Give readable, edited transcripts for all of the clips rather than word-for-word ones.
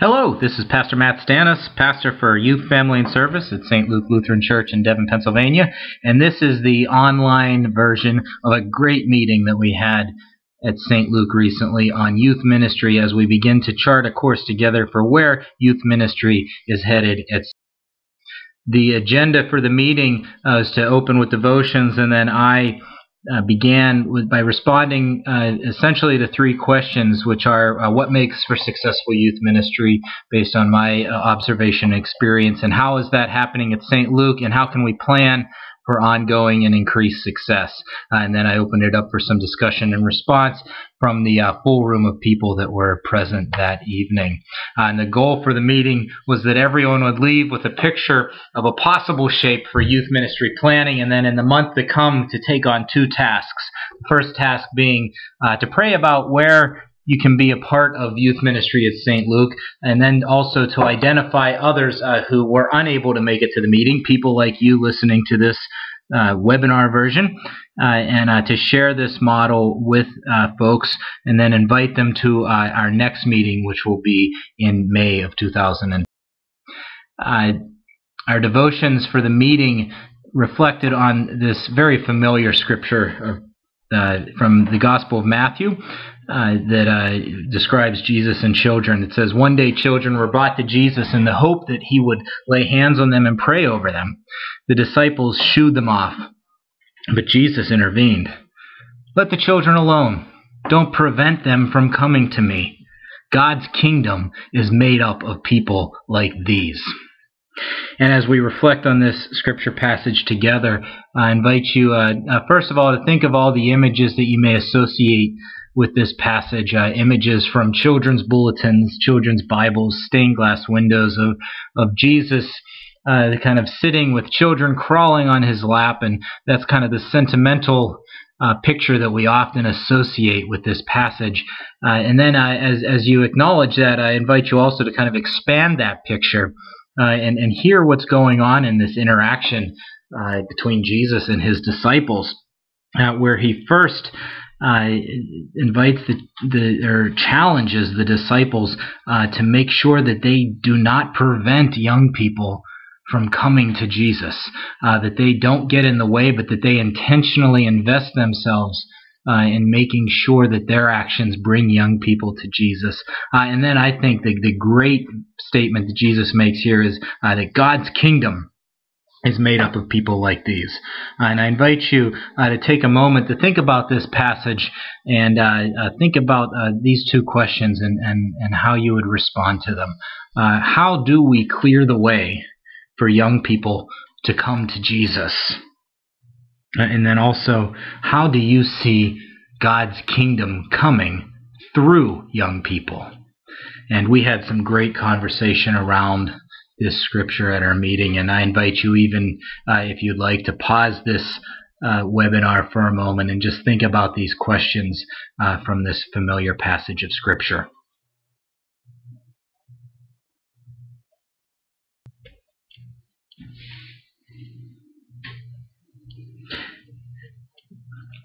Hello, this is Pastor Matt Stanis, pastor for Youth, Family, and Service at St. Luke Lutheran Church in Devon, Pennsylvania, and this is the online version of a great meeting that we had at St. Luke recently on youth ministry as we begin to chart a course together for where youth ministry is headed at. The agenda for the meeting was to open with devotions, and then I began by responding essentially to three questions, which are what makes for successful youth ministry based on my observation and experience, and how is that happening at St. Luke, and how can we plan for ongoing and increased success. And then I opened it up for some discussion and response from the full room of people that were present that evening. And the goal for the meeting was that everyone would leave with a picture of a possible shape for youth ministry planning, and then in the month to come to take on two tasks. The first task being to pray about where you can be a part of youth ministry at St. Luke, and then also to identify others who were unable to make it to the meeting, people like you listening to this webinar version, and to share this model with folks, and then invite them to our next meeting, which will be in May of 2000. Our devotions for the meeting reflected on this very familiar scripture from the Gospel of Matthew that describes Jesus and children. It says, "One day children were brought to Jesus in the hope that he would lay hands on them and pray over them. The disciples shooed them off, but Jesus intervened. 'Let the children alone. Don't prevent them from coming to me. God's kingdom is made up of people like these.'" And as we reflect on this scripture passage together, I invite you, first of all, to think of all the images that you may associate with this passage, images from children's bulletins, children's Bibles, stained glass windows of Jesus kind of sitting with children crawling on his lap, and that's kind of the sentimental picture that we often associate with this passage. And then as you acknowledge that, I invite you also to kind of expand that picture and hear what's going on in this interaction between Jesus and his disciples, where he first invites or challenges the disciples to make sure that they do not prevent young people from coming to Jesus, that they don't get in the way, but that they intentionally invest themselves in making sure that their actions bring young people to Jesus. And then I think the great statement that Jesus makes here is that God's kingdom is made up of people like these. And I invite you to take a moment to think about this passage and think about these two questions and how you would respond to them. How do we clear the way for young people to come to Jesus? And then also, how do you see God's kingdom coming through young people? And we had some great conversation around this scripture at our meeting, and I invite you even, if you'd like, to pause this webinar for a moment and just think about these questions from this familiar passage of scripture.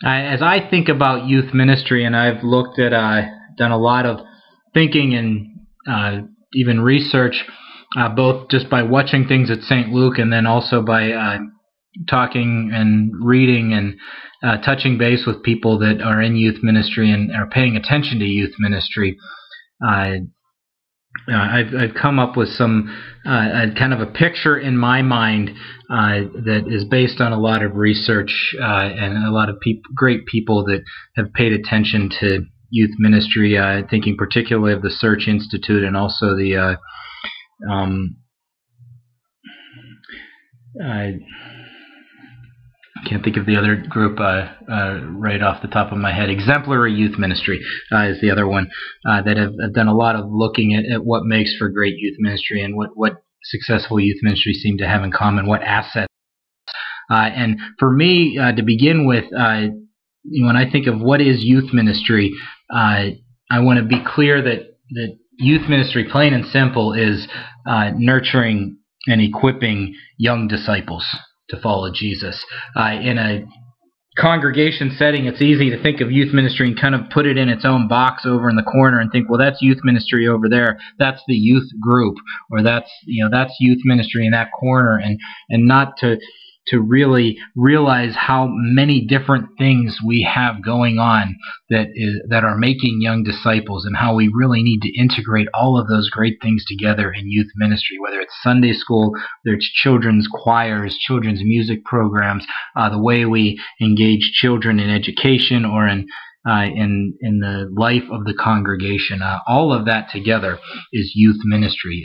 As I think about youth ministry, and I've looked at, done a lot of thinking and even research, both just by watching things at St. Luke and then also by talking and reading and touching base with people that are in youth ministry and are paying attention to youth ministry. I've come up with some kind of a picture in my mind that is based on a lot of research and a lot of great people that have paid attention to youth ministry, thinking particularly of the Search Institute and also the I can't think of the other group right off the top of my head. Exemplary Youth Ministry is the other one that have done a lot of looking at what makes for great youth ministry and what successful youth ministries seem to have in common, what assets. And for me, to begin with, when I think of what is youth ministry, I want to be clear that youth ministry, plain and simple, is nurturing and equipping young disciples to follow Jesus in a congregation setting, it's easy to think of youth ministry and kind of put it in its own box over in the corner and think, well, that's youth ministry over there. That's the youth group, or that's youth ministry in that corner, and not to really realize how many different things we have going on that are making young disciples, and how we really need to integrate all of those great things together in youth ministry, whether it's Sunday school, whether it's children's choirs, children's music programs, the way we engage children in education or in the life of the congregation. All of that together is youth ministry,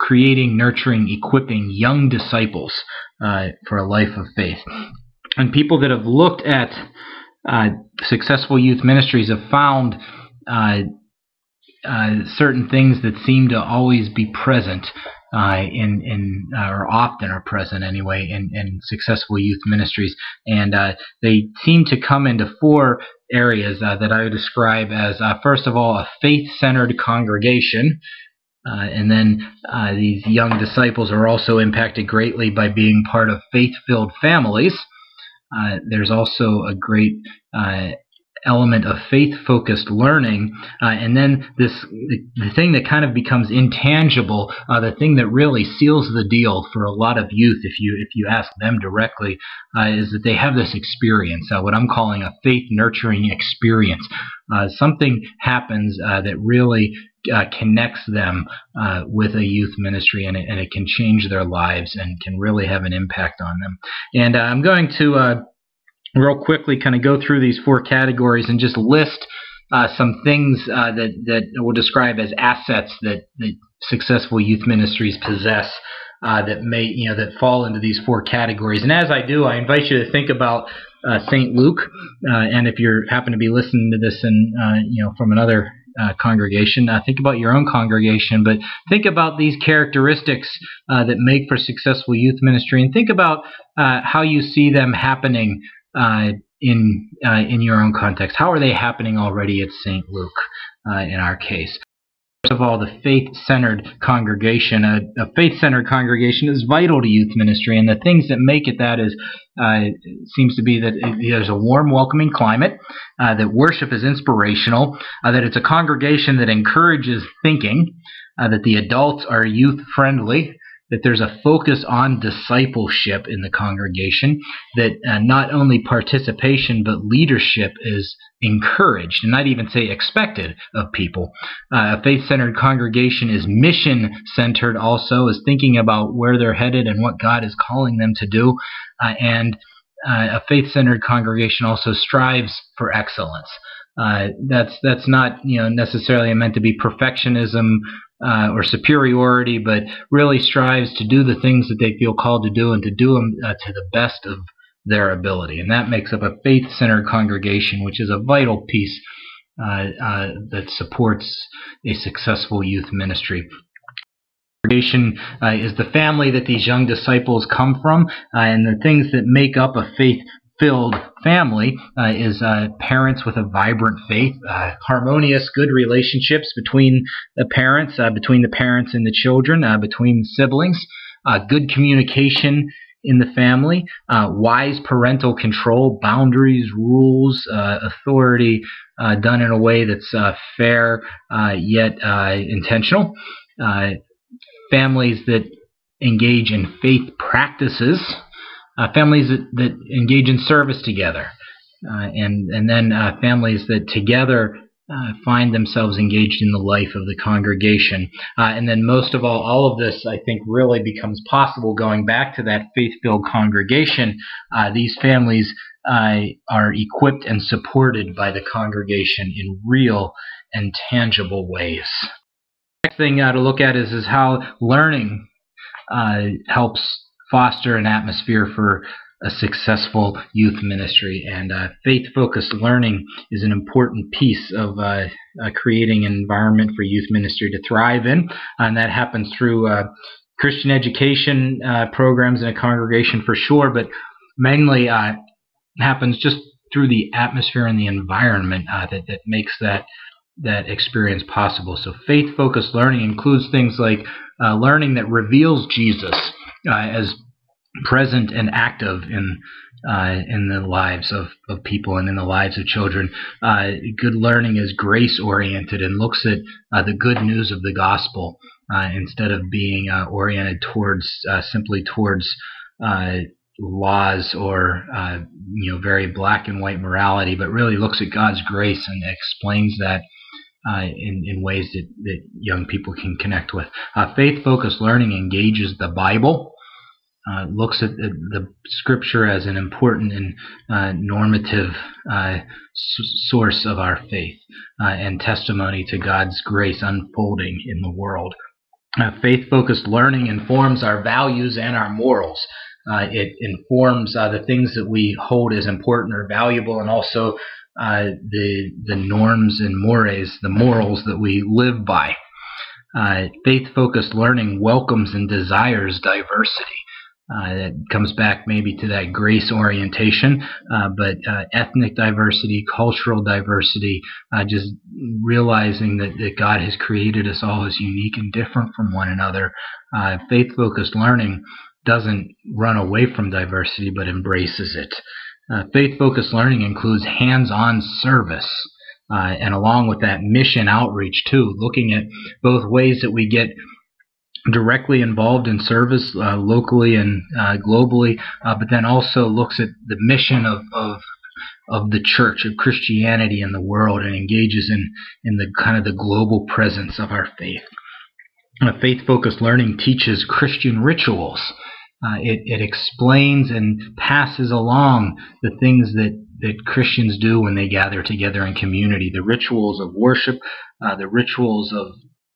creating, nurturing, equipping young disciples for a life of faith. And people that have looked at successful youth ministries have found certain things that seem to always be present or often are present anyway, in successful youth ministries. And they seem to come into four areas that I would describe as, first of all, a faith-centered congregation. And then these young disciples are also impacted greatly by being part of faith-filled families. There's also a great element of faith-focused learning, and then the thing that kind of becomes intangible, the thing that really seals the deal for a lot of youth, if you ask them directly, is that they have this experience, what I'm calling a faith-nurturing experience. Something happens that really connects them with a youth ministry, and it can change their lives and can really have an impact on them. And I'm going to real quickly kind of go through these four categories and just list some things that we'll describe as assets that successful youth ministries possess, that fall into these four categories. And as I do, I invite you to think about St. Luke, and if you happen to be listening to this from another congregation, think about your own congregation, but think about these characteristics that make for successful youth ministry, and think about how you see them happening in your own context. How are they happening already at St. Luke in our case? First of all, the faith-centered congregation. A faith-centered congregation is vital to youth ministry, and the things that make it that is, seems to be that there's a warm, welcoming climate, that worship is inspirational, that it's a congregation that encourages thinking, that the adults are youth-friendly, that there's a focus on discipleship in the congregation, that not only participation but leadership is encouraged, and I'd even say expected of people. A faith-centered congregation is mission-centered also, is thinking about where they're headed and what God is calling them to do, and a faith-centered congregation also strives for excellence. That's not necessarily meant to be perfectionism or superiority, but really strives to do the things that they feel called to do, and to do them to the best of their ability. And that makes up a faith-centered congregation, which is a vital piece that supports a successful youth ministry. Congregation is the family that these young disciples come from, and the things that make up a faith-filled family is parents with a vibrant faith, harmonious, good relationships between the parents and the children, between siblings, good communication in the family, wise parental control, boundaries, rules, authority done in a way that's fair yet intentional, families that engage in faith practices, families that engage in service together, and then families that together find themselves engaged in the life of the congregation. And then most of all of this, I think, really becomes possible going back to that faith-filled congregation. These families are equipped and supported by the congregation in real and tangible ways. The next thing to look at is how learning helps foster an atmosphere for a successful youth ministry, and faith-focused learning is an important piece of creating an environment for youth ministry to thrive in, and that happens through Christian education programs in a congregation for sure, but mainly happens just through the atmosphere and the environment that makes that experience possible. So faith-focused learning includes things like learning that reveals Jesus as present and active in in the lives of people and in the lives of children. Good learning is grace-oriented and looks at the good news of the gospel instead of being oriented towards simply towards laws or very black and white morality, but really looks at God's grace and explains that in ways that young people can connect with. Faith-focused learning engages the Bible, looks at the Scripture as an important and normative source of our faith and testimony to God's grace unfolding in the world. Faith-focused learning informs our values and our morals. It informs the things that we hold as important or valuable, and also the norms and mores, the morals that we live by. Faith-focused learning welcomes and desires diversity. It comes back maybe to that grace orientation, but ethnic diversity, cultural diversity, just realizing that God has created us all as unique and different from one another. Faith-focused learning doesn't run away from diversity, but embraces it. Faith-focused learning includes hands-on service, and along with that, mission outreach too, looking at both ways that we get directly involved in service locally and globally, but then also looks at the mission of the church, of Christianity in the world, and engages in the kind of the global presence of our faith. Faith-focused learning teaches Christian rituals. It explains and passes along the things that Christians do when they gather together in community, the rituals of worship, the rituals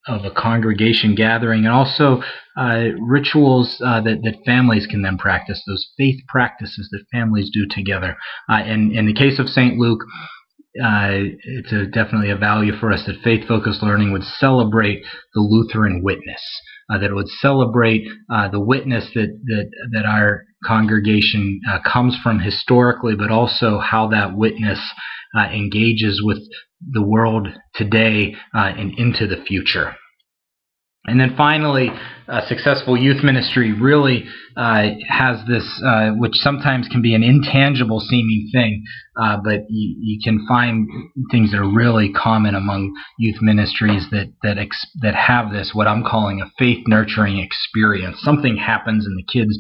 of a congregation gathering, and also rituals that families can then practice, those faith practices that families do together. And in the case of St. Luke, it's definitely a value for us that faith-focused learning would celebrate the Lutheran witness, that it would celebrate the witness that our congregation comes from historically, but also how that witness engages with the world today and into the future. And then finally, successful youth ministry really has this, which sometimes can be an intangible seeming thing, but you can find things that are really common among youth ministries that have this, what I'm calling a faith nurturing experience. Something happens and the kids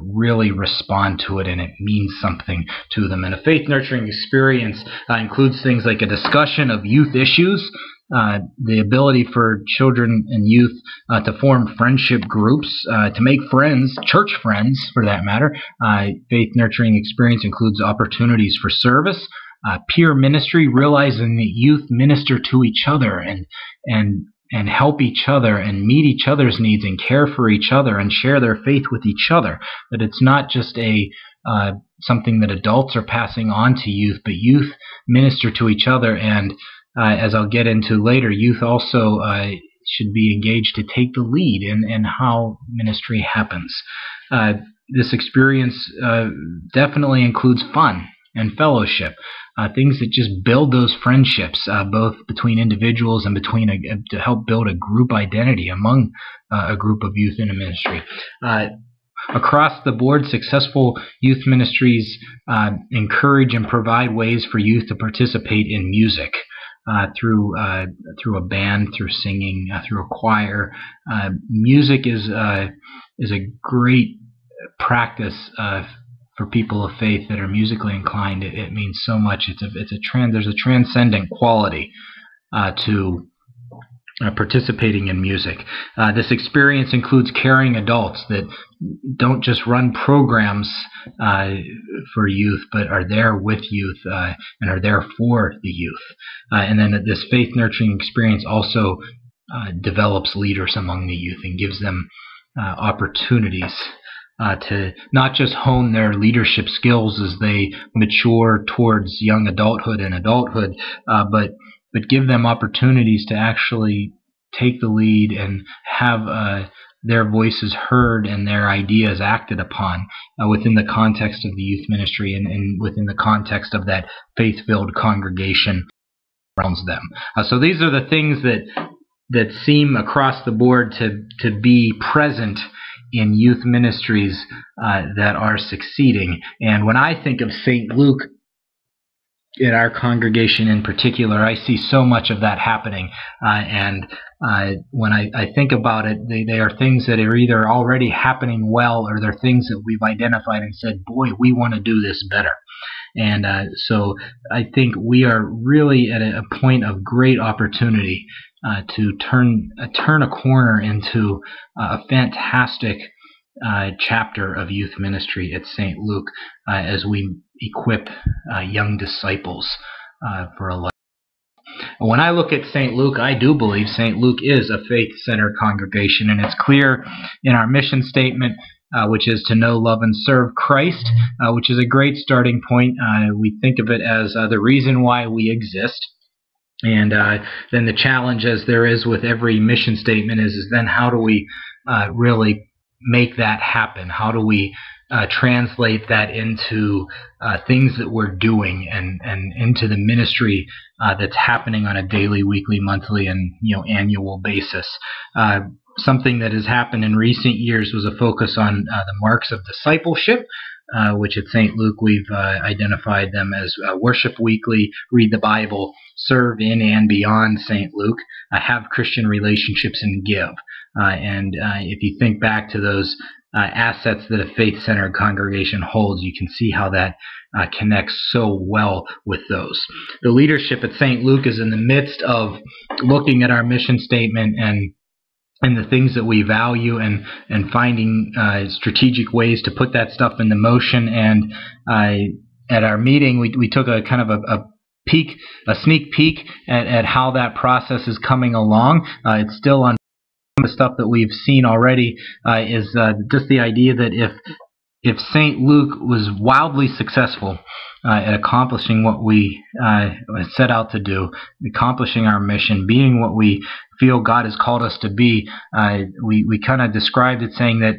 really respond to it, and it means something to them. And a faith nurturing experience includes things like a discussion of youth issues, the ability for children and youth to form friendship groups, to make friends, church friends for that matter. Faith nurturing experience includes opportunities for service, peer ministry, realizing that youth minister to each other and help each other and meet each other's needs and care for each other and share their faith with each other. That it's not just something that adults are passing on to youth, but youth minister to each other. And as I'll get into later, youth also should be engaged to take the lead in how ministry happens. This experience definitely includes fun and fellowship, things that just build those friendships, both between individuals and to help build a group identity among a group of youth in a ministry. Across the board, successful youth ministries encourage and provide ways for youth to participate in music. Through a band, through singing, through a choir. Music is a great practice for people of faith that are musically inclined. It means so much. There's a transcendent quality to participating in music. This experience includes caring adults that don't just run programs for youth, but are there with youth and are there for the youth. And then this faith nurturing experience also develops leaders among the youth and gives them opportunities to not just hone their leadership skills as they mature towards young adulthood and adulthood, but give them opportunities to actually take the lead and have their voices heard and their ideas acted upon within the context of the youth ministry and within the context of that faith-filled congregation around them. So these are the things that seem across the board to be present in youth ministries that are succeeding. And when I think of St. Luke, in our congregation in particular, I see so much of that happening. And when I think about it, they are things that are either already happening well, or they're things that we've identified and said, boy, we want to do this better. And so I think we are really at a point of great opportunity to turn a corner into a fantastic chapter of youth ministry at St. Luke as we equip young disciples for a life. When I look at St. Luke, I do believe St. Luke is a faith-centered congregation, and it's clear in our mission statement, which is to know, love, and serve Christ, which is a great starting point. We think of it as the reason why we exist. And then the challenge, as there is with every mission statement, is then how do we really make that happen? How do we translate that into things that we're doing and into the ministry that's happening on a daily, weekly, monthly, and annual basis? Something that has happened in recent years was a focus on the marks of discipleship, which at St. Luke we've identified them as worship weekly, read the Bible, serve in and beyond St. Luke, have Christian relationships, and give. And if you think back to those assets that a faith-centered congregation holds, you can see how that connects so well with those. The leadership at St. Luke is in the midst of looking at our mission statement and the things that we value and finding strategic ways to put that stuff into motion. And at our meeting, we took a kind of a sneak peek at how that process is coming along. It's still on the stuff that we've seen already, is just the idea that if St. Luke was wildly successful at accomplishing what we set out to do, accomplishing our mission, being what we feel God has called us to be, we kind of described it saying that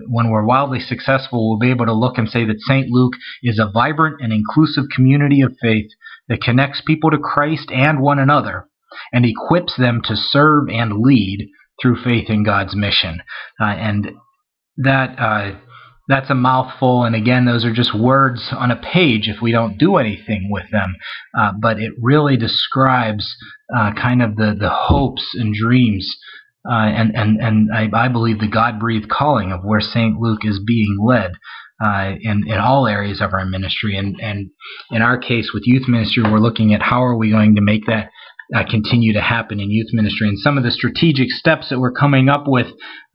when we're wildly successful, we'll be able to look and say that St. Luke is a vibrant and inclusive community of faith that connects people to Christ and one another and equips them to serve and lead through faith in God's mission. And that's a mouthful, and again, those are just words on a page if we don't do anything with them. But it really describes kind of the hopes and dreams and I believe the God-breathed calling of where St. Luke is being led in all areas of our ministry. And in our case with youth ministry, we're looking at how are we going to make that continue to happen in youth ministry, and some of the strategic steps that we're coming up with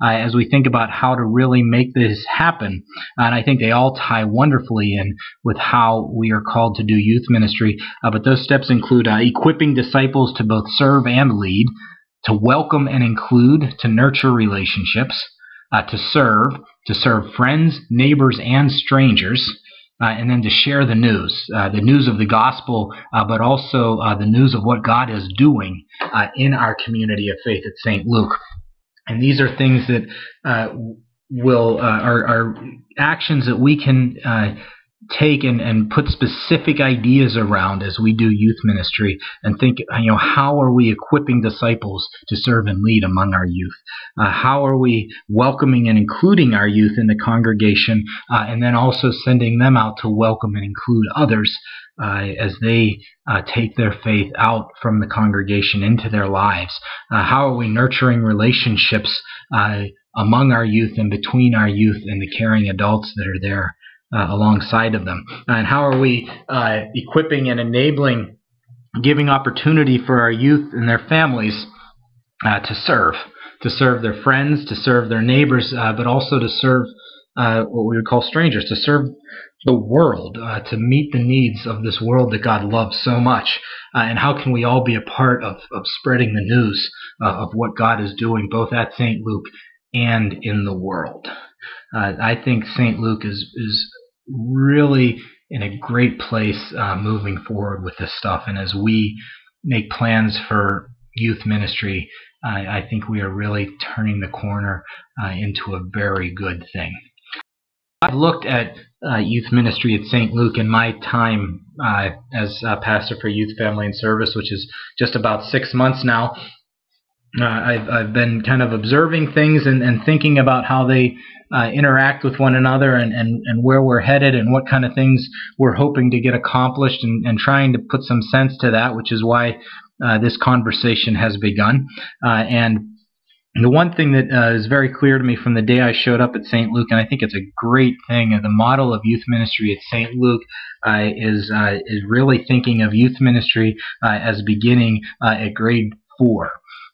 as we think about how to really make this happen. And I think they all tie wonderfully in with how we are called to do youth ministry. But those steps include equipping disciples to both serve and lead, to welcome and include, to nurture relationships, to serve friends, neighbors, and strangers, and then to share the news of the gospel, but also the news of what God is doing in our community of faith at St. Luke. And these are things that are actions that we can take and put specific ideas around as we do youth ministry, and think, how are we equipping disciples to serve and lead among our youth? How are we welcoming and including our youth in the congregation, and then also sending them out to welcome and include others as they take their faith out from the congregation into their lives? How are we nurturing relationships among our youth and between our youth and the caring adults that are there alongside of them? And how are we equipping and enabling, giving opportunity for our youth and their families to serve their friends, to serve their neighbors, but also to serve what we would call strangers, to serve the world, to meet the needs of this world that God loves so much? And how can we all be a part of spreading the news of what God is doing both at St. Luke and in the world? I think St. Luke is really in a great place moving forward with this stuff. And as we make plans for youth ministry, I think we are really turning the corner into a very good thing. I've looked at youth ministry at St. Luke in my time as pastor for Youth, Family, and Service, which is just about 6 months now. I've been kind of observing things and thinking about how they interact with one another and where we're headed and what kind of things we're hoping to get accomplished and trying to put some sense to that, which is why this conversation has begun. And the one thing that is very clear to me from the day I showed up at St. Luke, and I think it's a great thing, the model of youth ministry at St. Luke is really thinking of youth ministry as beginning at grade 4.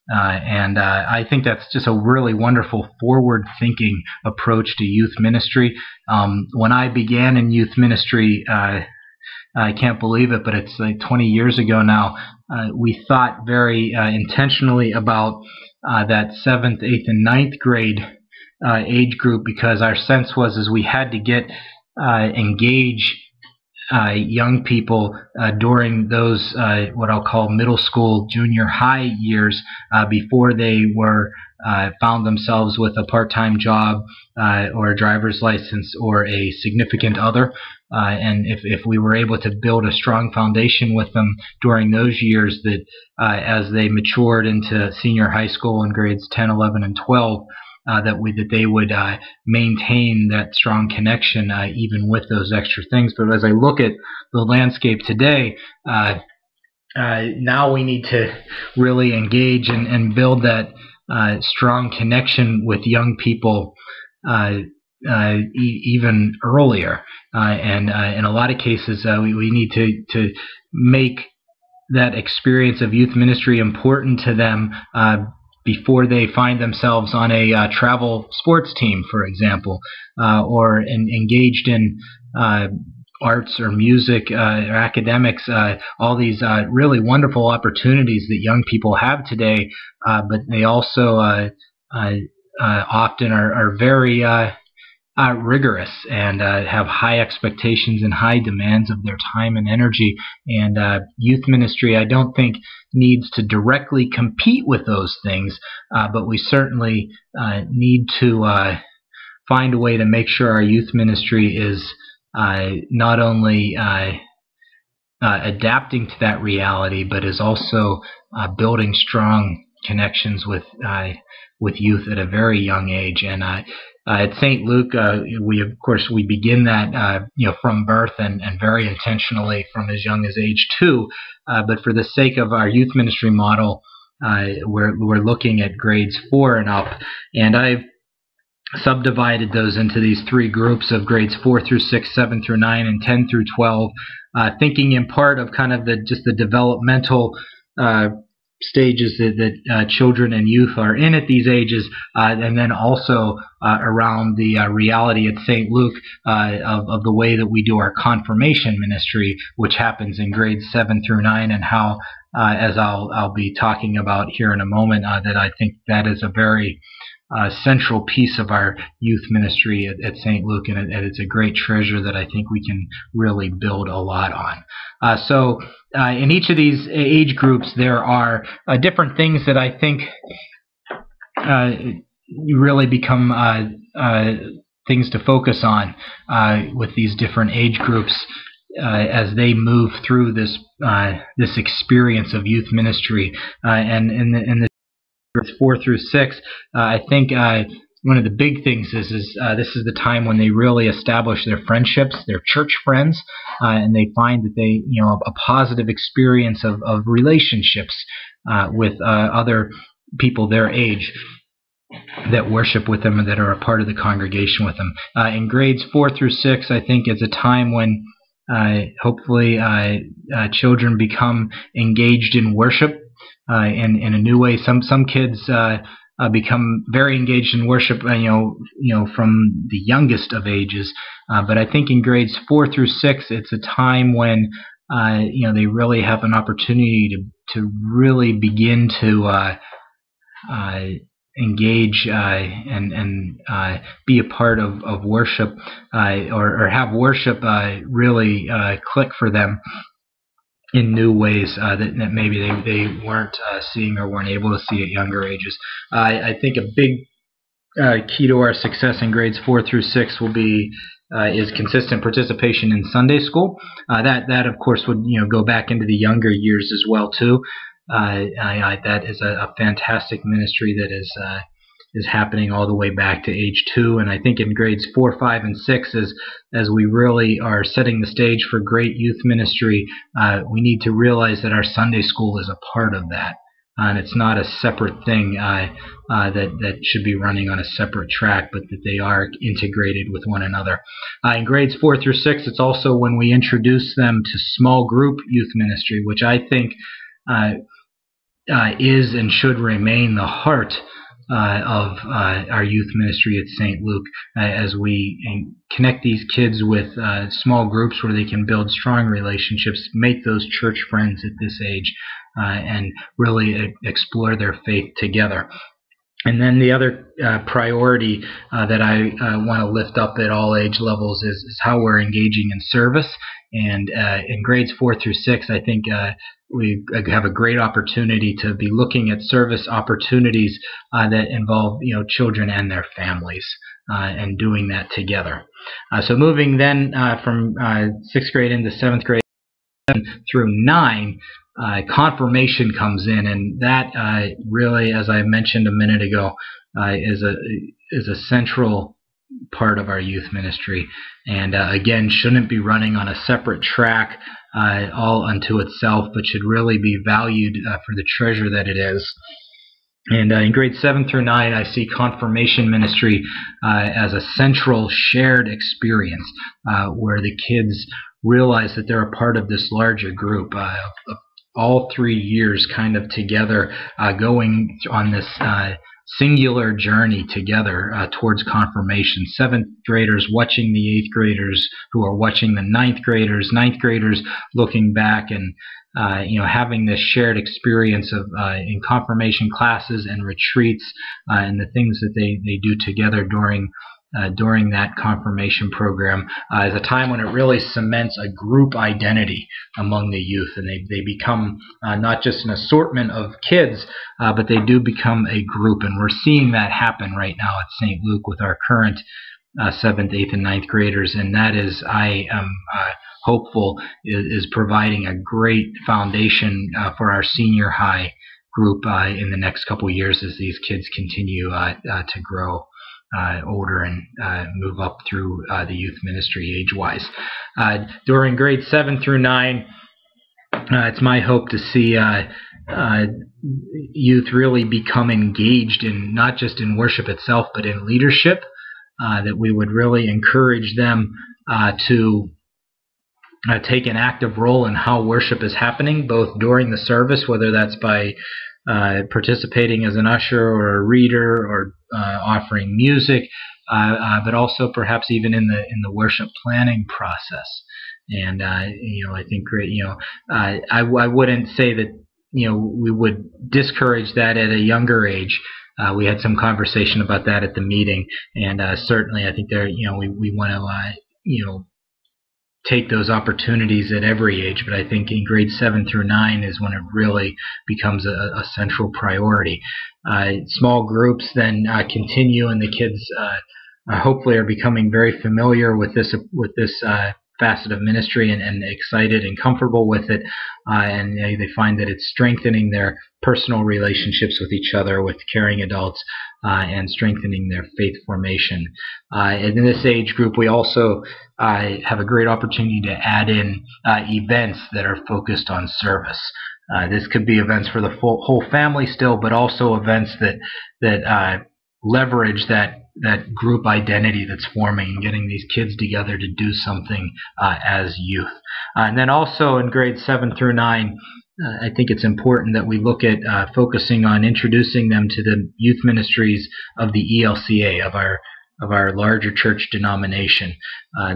And I think that's just a really wonderful forward-thinking approach to youth ministry. When I began in youth ministry, I can't believe it, but it's like 20 years ago now, we thought very intentionally about that 7th, 8th, and 9th grade age group, because our sense was we had to get engage young people during those what I'll call middle school, junior high years before they were found themselves with a part-time job or a driver's license or a significant other. And if we were able to build a strong foundation with them during those years, that as they matured into senior high school in grades 10, 11, and 12, that they would maintain that strong connection even with those extra things. But as I look at the landscape today, now we need to really engage and build that strong connection with young people even earlier. And in a lot of cases, we need to make that experience of youth ministry important to them before they find themselves on a travel sports team, for example, or engaged in arts or music or academics, all these really wonderful opportunities that young people have today, but they also often are very rigorous and have high expectations and high demands of their time and energy. And youth ministry, I don't think, needs to directly compete with those things, but we certainly need to find a way to make sure our youth ministry is not only adapting to that reality, but is also building strong connections with youth at a very young age. And at St. Luke, we begin that from birth and very intentionally from as young as age 2. But for the sake of our youth ministry model, we're looking at grades 4 and up. And I've subdivided those into these 3 groups of grades 4 through 6, 7 through 9, and 10 through 12, thinking in part of kind of the developmental stages that children and youth are in at these ages, and then also around the reality at St. Luke of the way that we do our confirmation ministry, which happens in grades 7 through 9, and how, as I'll be talking about here in a moment, that I think that is a very central piece of our youth ministry at St. Luke, and it's a great treasure that I think we can really build a lot on. So in each of these age groups, there are different things that I think really become things to focus on with these different age groups as they move through this experience of youth ministry. And in the 4 through 6, I think one of the big things is this is the time when they really establish their friendships, their church friends, and they find that they, a positive experience of relationships with other people their age that worship with them and that are a part of the congregation with them. In grades 4 through 6, I think it's a time when hopefully children become engaged in worship in a new way. Some kids become very engaged in worship, from the youngest of ages. But I think in grades 4 through 6, it's a time when they really have an opportunity to really begin to engage and be a part of worship, or have worship really click for them in new ways that maybe they weren't seeing or weren't able to see at younger ages. I think a big key to our success in grades 4 through 6 will be is consistent participation in Sunday school. That of course would go back into the younger years as well too. That is a fantastic ministry that is happening all the way back to age 2, and I think in grades 4, 5, and 6, as we really are setting the stage for great youth ministry, we need to realize that our Sunday school is a part of that. And it's not a separate thing that should be running on a separate track, but that they are integrated with one another. In grades 4 through 6, it's also when we introduce them to small group youth ministry, which I think is and should remain the heart of our youth ministry at St. Luke, as we connect these kids with small groups where they can build strong relationships, make those church friends at this age, and really explore their faith together. And then the other priority that I want to lift up at all age levels is how we're engaging in service. And in grades 4 through 6, I think we have a great opportunity to be looking at service opportunities that involve children and their families, and doing that together. So moving then from 6th grade into 7th grade, 7 through 9, confirmation comes in, and that really, as I mentioned a minute ago, is a central part of our youth ministry, and again shouldn't be running on a separate track all unto itself, but should really be valued for the treasure that it is. And in grades 7 through 9, I see confirmation ministry as a central shared experience where the kids realize that they're a part of this larger group of all 3 years kind of together, going on this singular journey together towards confirmation. 7th graders watching the 8th graders who are watching the 9th graders, 9th graders looking back and having this shared experience of in confirmation classes and retreats and the things that they do together during that confirmation program is a time when it really cements a group identity among the youth, and they become not just an assortment of kids, but they do become a group, and we're seeing that happen right now at St. Luke with our current 7th, 8th, and 9th graders, and that is, I am hopeful, is providing a great foundation for our senior high group in the next couple years as these kids continue to grow older and move up through the youth ministry age-wise. During grades 7 through 9, it's my hope to see youth really become engaged in not just in worship itself, but in leadership, that we would really encourage them to take an active role in how worship is happening, both during the service, whether that's by participating as an usher or a reader or offering music, but also perhaps even in the worship planning process. And I think I wouldn't say that we would discourage that at a younger age. We had some conversation about that at the meeting, and certainly I think we want to take those opportunities at every age, but I think in grades 7 through 9 is when it really becomes a central priority. Small groups then continue, and the kids hopefully are becoming very familiar with this facet of ministry and excited and comfortable with it, and they find that it's strengthening their personal relationships with each other, with caring adults, and strengthening their faith formation. And in this age group, we also have a great opportunity to add in events that are focused on service. This could be events for the whole family still, but also events that leverage that group identity that's forming and getting these kids together to do something as youth. And then also in grades 7 through 9, I think it's important that we look at focusing on introducing them to the youth ministries of the ELCA, of our larger church denomination.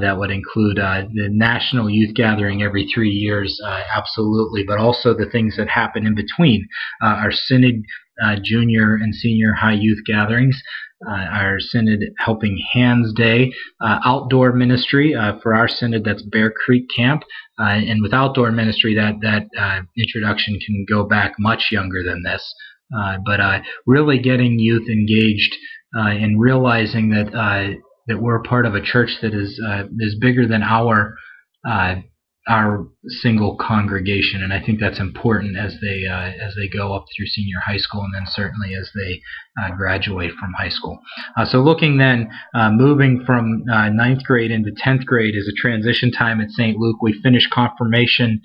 That would include the national youth gathering every 3 years, absolutely, but also the things that happen in between. Our Synod junior and senior high youth gatherings, our Synod Helping Hands Day, outdoor ministry for our Synod, that's Bear Creek Camp, and with outdoor ministry, that introduction can go back much younger than this, but really getting youth engaged and realizing that we're part of a church that is bigger than our our single congregation, and I think that's important as they go up through senior high school, and then certainly as they graduate from high school. So looking then, moving from 9th grade into 10th grade is a transition time at St. Luke. We finished confirmation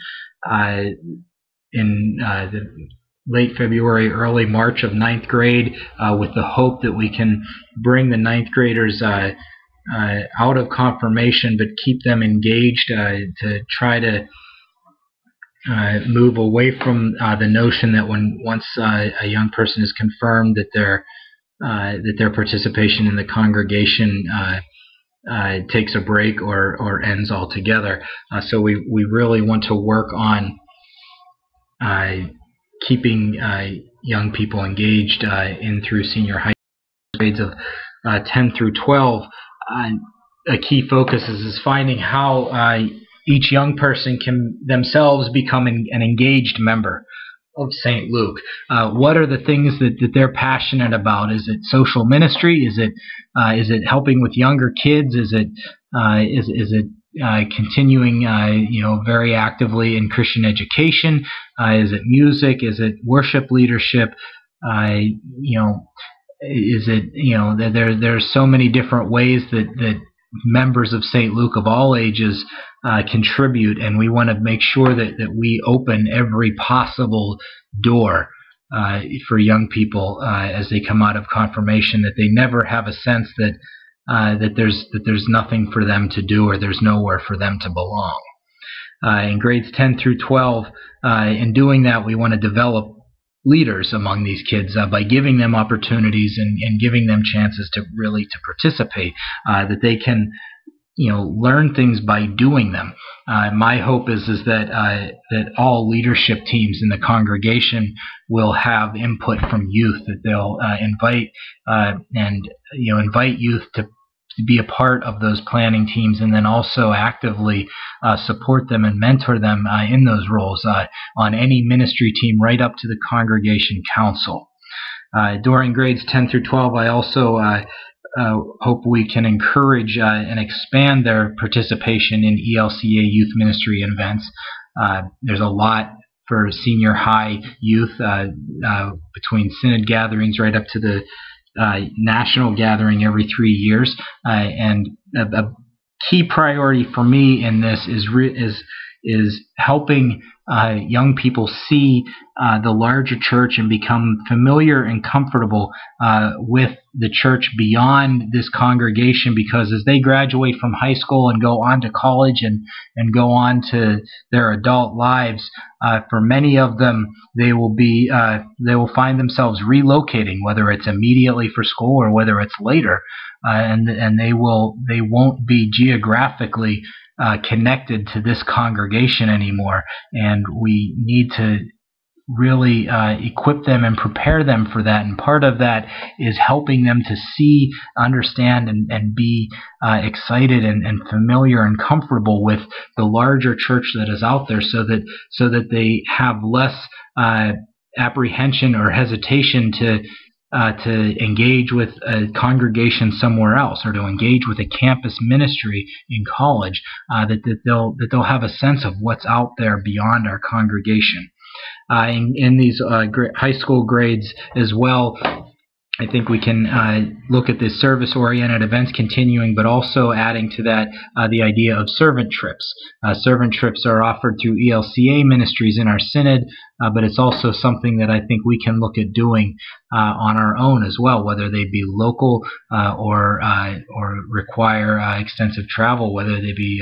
in the late February, early March of 9th grade, with the hope that we can bring the 9th graders out of confirmation, but keep them engaged to try to move away from the notion that once a young person is confirmed, that their participation in the congregation takes a break or ends altogether. So we really want to work on keeping young people engaged in through senior high grades of 10 through 12. A key focus is finding how each young person can themselves become an engaged member of St. Luke. What are the things that they're passionate about? Is it social ministry? Is it helping with younger kids? Is it continuing very actively in Christian education? Is it music? Is it worship leadership? Is it there's so many different ways that members of St. Luke of all ages contribute, and we want to make sure that we open every possible door for young people as they come out of confirmation, that they never have a sense that there's nothing for them to do or there's nowhere for them to belong. In grades 10 through 12, in doing that, we want to develop leaders among these kids by giving them opportunities and giving them chances to participate, that they can learn things by doing them. My hope is that all leadership teams in the congregation will have input from youth, that they'll invite youth to be a part of those planning teams, and then also actively support them and mentor them in those roles on any ministry team right up to the congregation council. During grades 10 through 12, I also hope we can encourage and expand their participation in ELCA youth ministry events. There's a lot for senior high youth between synod gatherings right up to the national gathering every 3 years, and a key priority for me in this is helping young people see the larger church and become familiar and comfortable with the church beyond this congregation, because as they graduate from high school and go on to college and go on to their adult lives, for many of them they will find themselves relocating, whether it's immediately for school or whether it's later, and they won't be geographically connected to this congregation anymore, and we need to really equip them and prepare them for that. And part of that is helping them to see, understand, and be excited and familiar and comfortable with the larger church that is out there, so that they have less apprehension or hesitation to engage with a congregation somewhere else, or to engage with a campus ministry in college, that they'll have a sense of what's out there beyond our congregation. In these high school grades as well, I think we can look at the service-oriented events continuing, but also adding to that the idea of servant trips. Servant trips are offered through ELCA ministries in our synod, but it's also something that I think we can look at doing on our own as well, whether they be local or require extensive travel, whether they be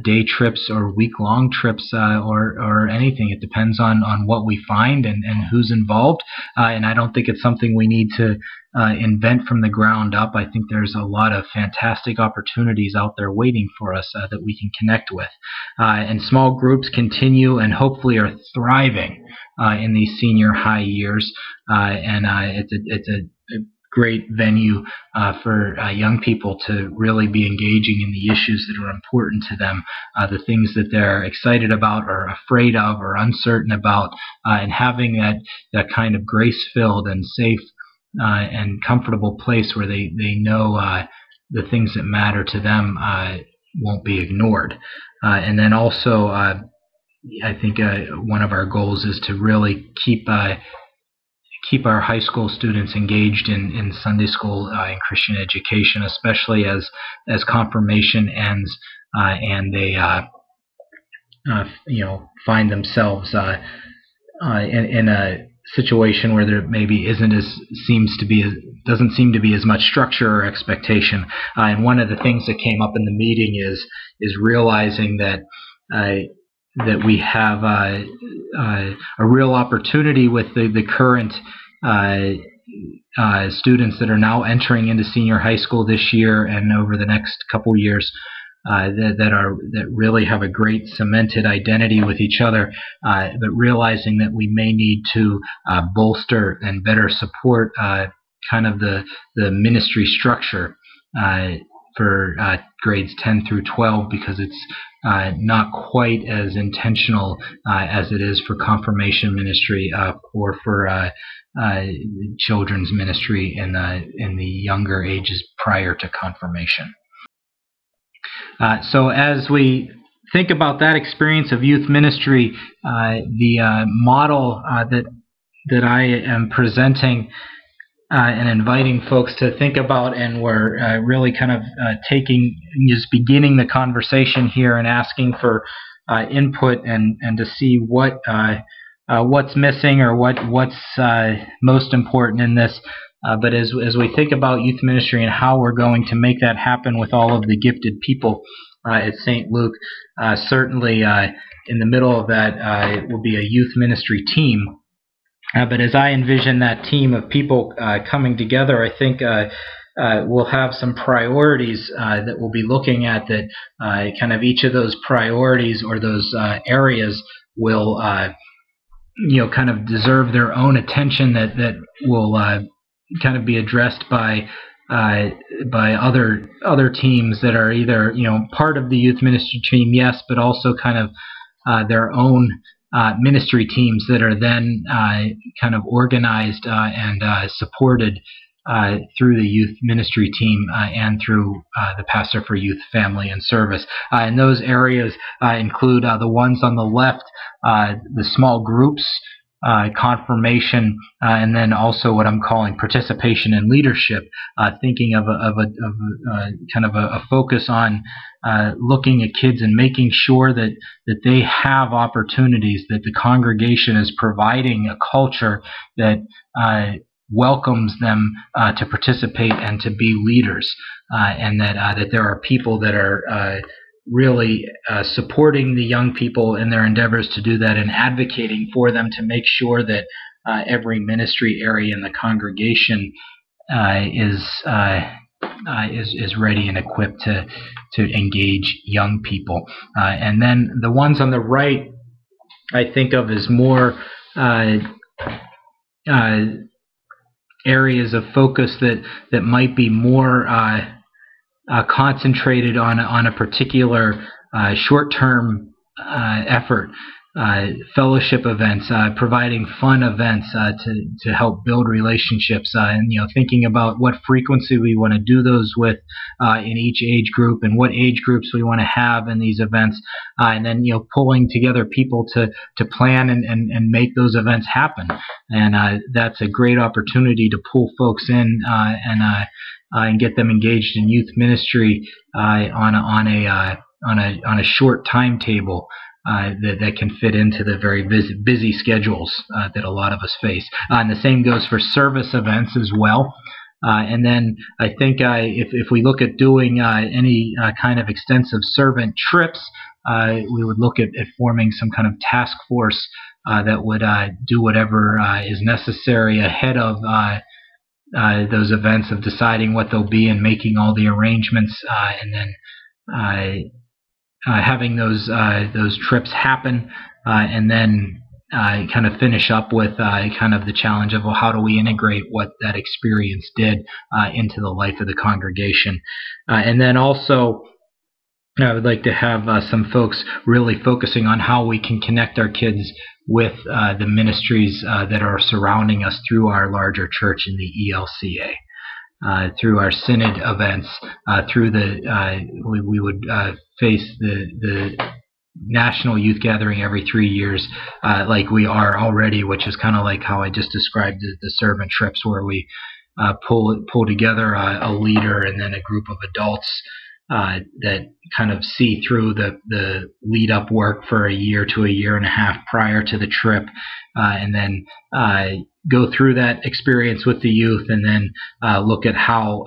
day trips or week-long trips or anything. It depends on what we find and who's involved. And I don't think it's something we need to invent from the ground up. I think there's a lot of fantastic opportunities out there waiting for us that we can connect with. And small groups continue and hopefully are thriving in these senior high years. And it's a great venue for young people to really be engaging in the issues that are important to them, the things that they're excited about or afraid of or uncertain about, and having that kind of grace-filled and safe and comfortable place where they know the things that matter to them won't be ignored. And then also, I think one of our goals is to really keep our high school students engaged in Sunday school and Christian education, especially as confirmation ends and they find themselves in a situation where there maybe doesn't seem to be as much structure or expectation. And one of the things that came up in the meeting is realizing that we have a real opportunity with the current students that are now entering into senior high school this year and over the next couple years, that really have a great cemented identity with each other, but realizing that we may need to bolster and better support kind of the ministry structure for grades 10 through 12, because it's not quite as intentional as it is for confirmation ministry or for children's ministry in the younger ages prior to confirmation. So as we think about that experience of youth ministry, the model that I am presenting and inviting folks to think about, and we're really kind of just beginning the conversation here and asking for input and to see what's missing or what's most important in this. But as we think about youth ministry and how we're going to make that happen with all of the gifted people at St. Luke, certainly in the middle of that will be a youth ministry team. But as I envision that team of people coming together, I think we'll have some priorities that we'll be looking at, that kind of each of those priorities or those areas will kind of deserve their own attention, that will kind of be addressed by other teams that are either part of the youth ministry team, yes, but also kind of their own ministry teams that are then kind of organized and supported through the youth ministry team and through the Pastor for Youth, Family, and Service. And those areas include the ones on the left, the small groups, confirmation, and then also what I'm calling participation and leadership, thinking of a focus on looking at kids and making sure that they have opportunities, that the congregation is providing a culture that welcomes them to participate and to be leaders, and that there are people that are really supporting the young people in their endeavors to do that and advocating for them to make sure that every ministry area in the congregation is ready and equipped to engage young people. And then the ones on the right I think of as more areas of focus that might be more concentrated on a particular short-term effort, fellowship events, providing fun events to help build relationships, and thinking about what frequency we want to do those with in each age group, and what age groups we want to have in these events, and then pulling together people to plan and make those events happen. And that's a great opportunity to pull folks in and get them engaged in youth ministry on a short timetable that can fit into the very busy schedules that a lot of us face. And the same goes for service events as well. And then I think if we look at doing any kind of extensive servant trips, we would look at forming some kind of task force that would do whatever is necessary ahead of those events, of deciding what they'll be and making all the arrangements, and then having those trips happen, and then kind of finish up with kind of the challenge of, well, how do we integrate what that experience did into the life of the congregation. And then also I would like to have some folks really focusing on how we can connect our kids with the ministries that are surrounding us through our larger church in the ELCA. through our synod events, through we would face the national youth gathering every 3 years, like we are already, which is kind of like how I just described the servant trips, where we pull together a leader and then a group of adults that kind of see through the lead up work for a year to a year and a half prior to the trip, and then go through that experience with the youth, and then look at how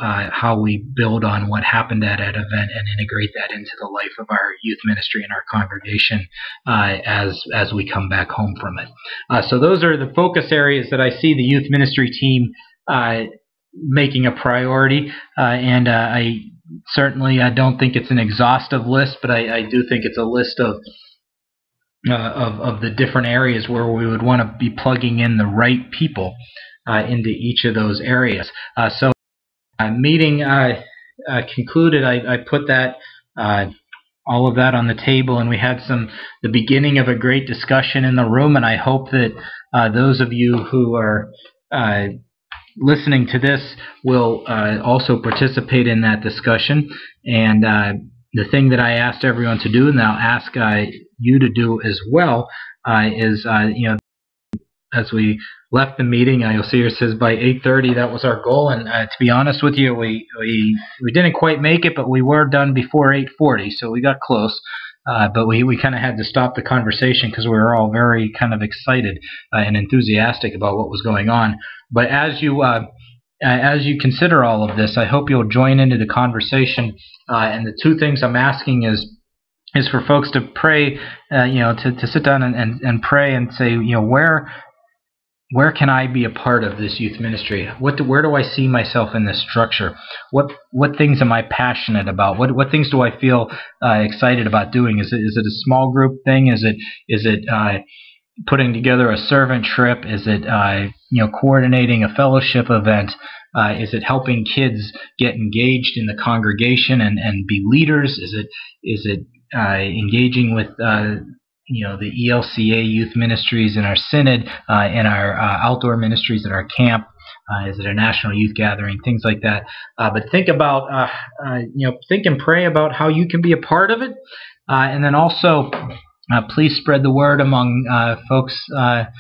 we build on what happened at that event and integrate that into the life of our youth ministry and our congregation as we come back home from it. So those are the focus areas that I see the youth ministry team making a priority, and I certainly don't think it's an exhaustive list, but I do think it's a list of the different areas where we would want to be plugging in the right people into each of those areas. So meeting concluded, I put that all of that on the table, and we had the beginning of a great discussion in the room, and I hope that those of you who are listening to this will also participate in that discussion. And the thing that I asked everyone to do, and I'll ask you to do as well, is as we left the meeting, you'll see here it says by 8:30. That was our goal, and to be honest with you, we didn't quite make it, but we were done before 8:40, so we got close. But we kind of had to stop the conversation because we were all very kind of excited and enthusiastic about what was going on. But as you consider all of this, I hope you'll join into the conversation. And the two things I'm asking is for folks to pray, to sit down and pray and say, where can I be a part of this youth ministry? Where do I see myself in this structure? What things am I passionate about? What things do I feel excited about doing? Is it a small group thing? Is it putting together a servant trip? Is it coordinating a fellowship event? Is it helping kids get engaged in the congregation and be leaders? Is it engaging with the ELCA youth ministries in our synod, in our outdoor ministries at our camp? Is it a national youth gathering? Things like that. But think about, think and pray about how you can be a part of it, and then also please spread the word among folks that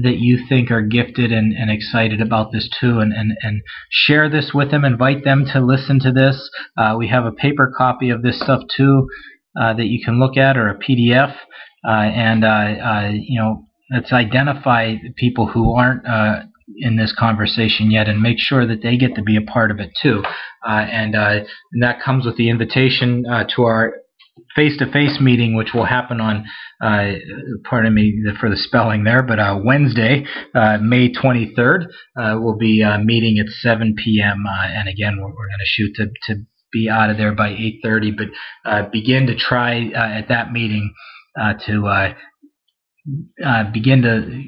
you think are gifted and excited about this too, and share this with them. Invite them to listen to this. We have a paper copy of this stuff too that you can look at, or a PDF, and let's identify people who aren't in this conversation yet, and make sure that they get to be a part of it too. And that comes with the invitation to our face-to-face meeting, which will happen on, pardon me for the spelling there, but Wednesday, May 23rd, we'll be meeting at 7 p.m. And again, we're going to shoot to be out of there by 8:30, but begin to try at that meeting to begin to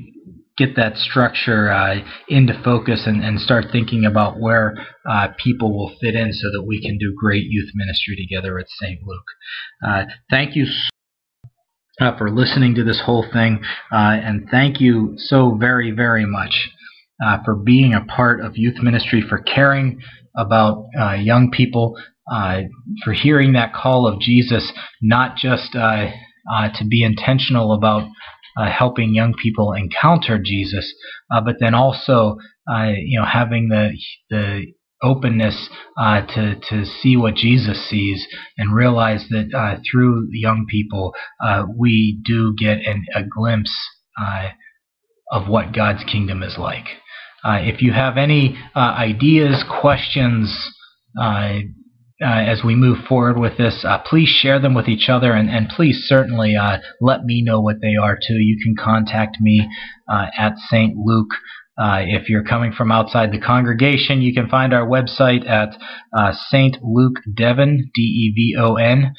get that structure into focus and start thinking about where people will fit in so that we can do great youth ministry together at St. Luke. Thank you for listening to this whole thing, and thank you so very, very much for being a part of youth ministry, for caring about young people, for hearing that call of Jesus, not just to be intentional about helping young people encounter Jesus, but then also having the openness to see what Jesus sees, and realize that through young people we do get a glimpse of what God's kingdom is like. If you have any ideas, questions, as we move forward with this, please share them with each other, and please certainly let me know what they are too. You can contact me at St. Luke. If you're coming from outside the congregation, you can find our website at stlukedevon, DEVON,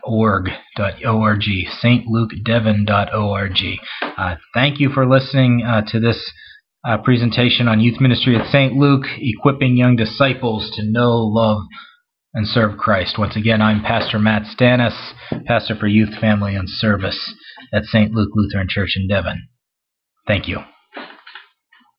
.org, stlukedevon.org. Thank you for listening to this presentation on youth ministry at St. Luke, equipping young disciples to know, love, and serve Christ. Once again, I'm Pastor Matt Stannis, pastor for Youth, Family, and Service at St. Luke Lutheran Church in Devon. Thank you.